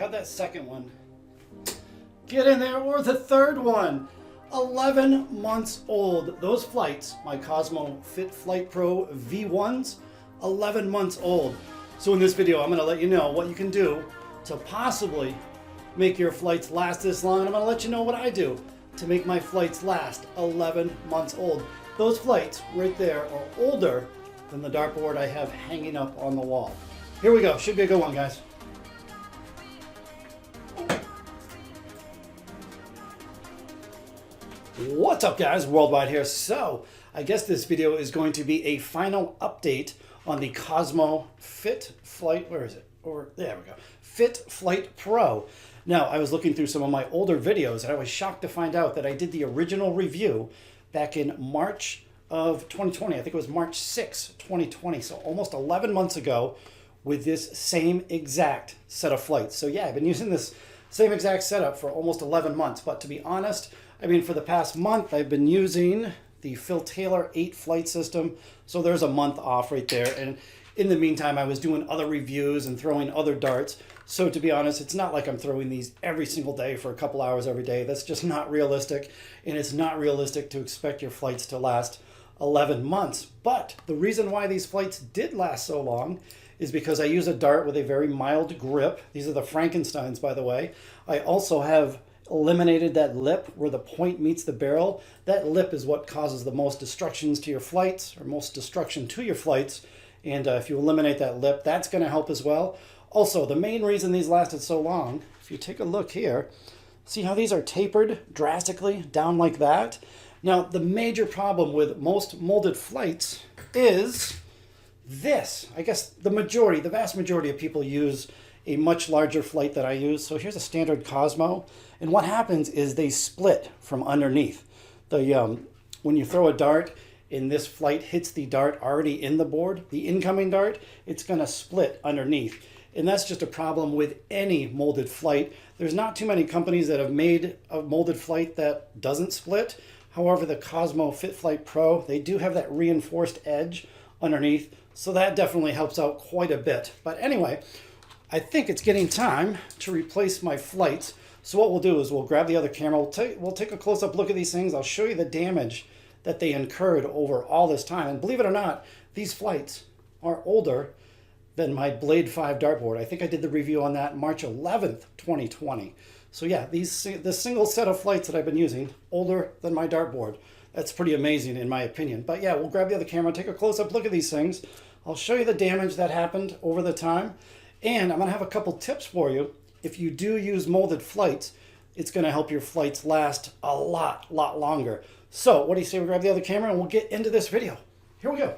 how'd that second one get in there? Or the third one? 11 months old. Those flights, my Cosmo Fit Flight Pro V1s, 11 months old. So in this video, I'm going to let you know what you can do to possibly make your flights last this long. And I'm going to let you know what I do to make my flights last 11 months old. Those flights right there are older than the dartboard I have hanging up on the wall. Here we go. Should be a good one, guys. What's up, guys? Worldwide here. So I guess this video is going to be a final update on the Cosmo Fit Flight, where is it? Or there we go, Fit Flight Pro. Now, I was looking through some of my older videos and I was shocked to find out that I did the original review back in March of 2020. I think it was March 6, 2020. So almost 11 months ago with this same exact set of flights. So yeah, I've been using this same exact setup for almost 11 months. But to be honest, I mean, for the past month, I've been using the Phil Taylor 8 flight system. So there's a month off right there. And in the meantime, I was doing other reviews and throwing other darts. So to be honest, it's not like I'm throwing these every single day for a couple hours every day. That's just not realistic. And it's not realistic to expect your flights to last 11 months. But the reason why these flights did last so long is because I use a dart with a very mild grip. These are the Frankensteins, by the way. I also have eliminated that lip where the point meets the barrel. That lip is what causes the most destructions to your flights, or most destruction to your flights. And if you eliminate that lip, that's going to help as well. Also, the main reason these lasted so long, if you take a look here, see how these are tapered drastically down like that? Now, the major problem with most molded flights is this. I guess the vast majority of people use a much larger flight that I use. So here's a standard Cosmo. And what happens is they split from underneath. When you throw a dart and this flight hits the dart already in the board, the incoming dart, it's going to split underneath. And that's just a problem with any molded flight. There's not too many companies that have made a molded flight that doesn't split. However, the Cosmo Fit Flight Pro, they do have that reinforced edge underneath. So that definitely helps out quite a bit. But anyway, I think it's getting time to replace my flights. So what we'll do is we'll grab the other camera. We'll take a close-up look at these things. I'll show you the damage that they incurred over all this time. And believe it or not, these flights are older than my Blade 5 dartboard. I think I did the review on that March 11th, 2020. So yeah, the single set of flights that I've been using, older than my dartboard. That's pretty amazing in my opinion. But yeah, we'll grab the other camera, take a close-up look at these things. I'll show you the damage that happened over the time. And I'm going to have a couple tips for you. If you do use molded flights, it's going to help your flights last a lot longer. So what do you say we grab the other camera and we'll get into this video. Here we go.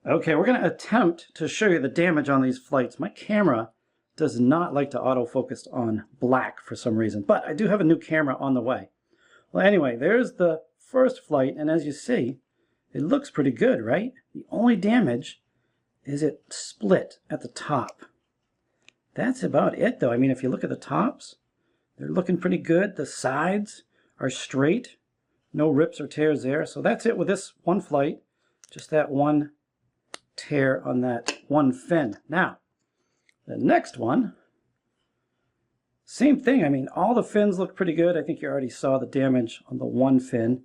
Okay, we're going to attempt to show you the damage on these flights. My camera does not like to autofocus on black for some reason, but I do have a new camera on the way. Well, anyway, there's the first flight, and as you see, it looks pretty good, right? The only damage is it split at the top. That's about it, though. I mean, if you look at the tops, they're looking pretty good. The sides are straight. No rips or tears there. So that's it with this one flight. Just that one tear on that one fin. Now, the next one, same thing. I mean, all the fins look pretty good. I think you already saw the damage on the one fin.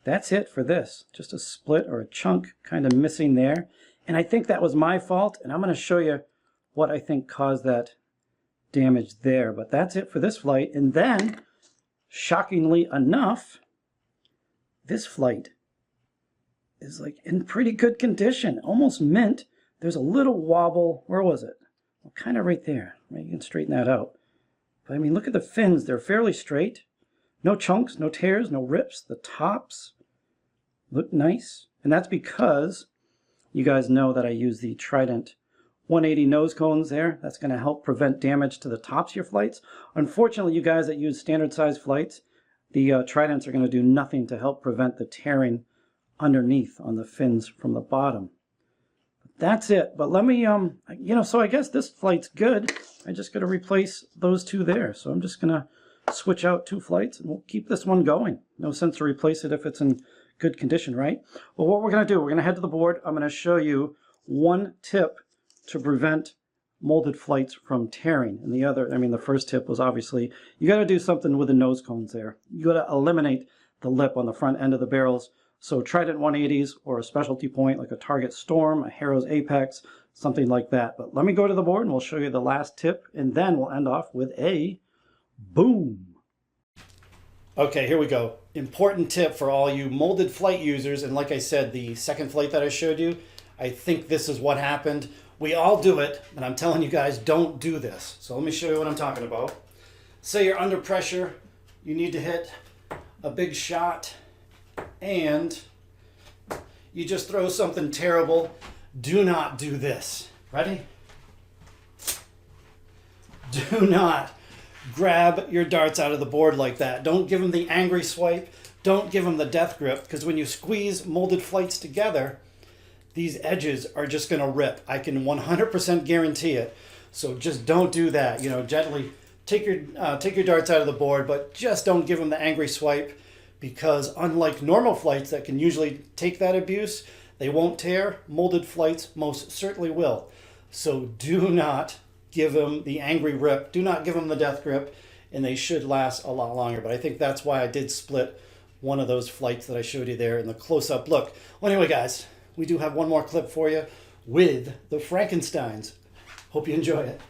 That's it for this. Just a split or a chunk kind of missing there. And I think that was my fault. And I'm going to show you what I think caused that damage there. But that's it for this flight. And then, shockingly enough, this flight is like in pretty good condition, almost mint. There's a little wobble. Where was it? Well, kind of right there. You can straighten that out. But I mean, look at the fins. They're fairly straight. No chunks, no tears, no rips. The tops look nice. And that's because you guys know that I use the Trident 180 nose cones there. That's going to help prevent damage to the tops of your flights. Unfortunately, you guys that use standard size flights, the Tridents are going to do nothing to help prevent the tearing underneath on the fins from the bottom. That's it. But let me, so I guess this flight's good. I just got to replace those two there. So I'm just going to switch out two flights and we'll keep this one going. No sense to replace it if it's in good condition, right? Well, what we're going to do, we're going to head to the board. I'm going to show you one tip to prevent molded flights from tearing. And the first tip was obviously you got to do something with the nose cones there. You got to eliminate the lip on the front end of the barrels. So Trident 180s or a specialty point like a Target Storm, a Harrow's Apex, something like that. But let me go to the board and we'll show you the last tip, and then we'll end off with a boom. Okay, here we go. Important tip for all you molded flight users. And like I said, the second flight that I showed you, I think this is what happened. We all do it, and I'm telling you guys, don't do this. So let me show you what I'm talking about. Say you're under pressure, you need to hit a big shot, and you just throw something terrible. Do not do this. Ready? Do not grab your darts out of the board like that. Don't give them the angry swipe. Don't give them the death grip, because when you squeeze molded flights together, these edges are just going to rip. I can 100% guarantee it. So just don't do that. You know, gently take your darts out of the board, but just don't give them the angry swipe, because unlike normal flights that can usually take that abuse, they won't tear. Molded flights most certainly will. So do not give them the angry rip. Do not give them the death grip, and they should last a lot longer. But I think that's why I did split one of those flights that I showed you there in the close-up look. Well, anyway, guys, we do have one more clip for you with the Frankensteins. Hope you enjoy it.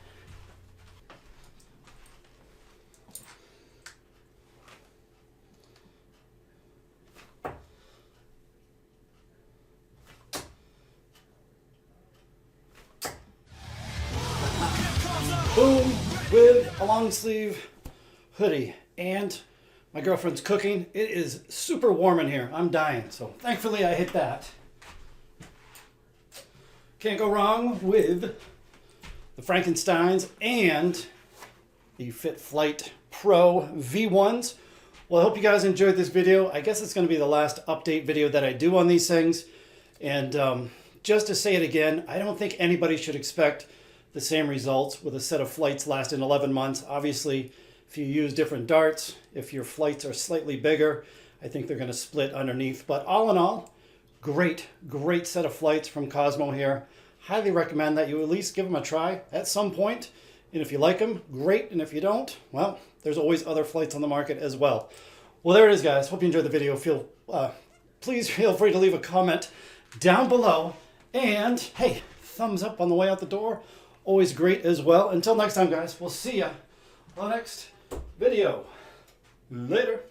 Boom, with a long sleeve hoodie, and my girlfriend's cooking. It is super warm in here. I'm dying, so thankfully I hit that. Can't go wrong with the Frankensteins and the Fit Flight Pro V1s. Well, I hope you guys enjoyed this video. I guess it's going to be the last update video that I do on these things. And just to say it again, I don't think anybody should expect the same results with a set of flights lasting 11 months. Obviously, if you use different darts, if your flights are slightly bigger, I think they're going to split underneath. But all in all, great set of flights from Cosmo here. Highly recommend that you at least give them a try at some point. And if you like them, great. And if you don't, well, there's always other flights on the market as well. Well, there it is, guys. Hope you enjoyed the video. Please feel free to leave a comment down below. And hey, thumbs up on the way out the door. Always great as well. Until next time, guys, we'll see ya on the next video. Later.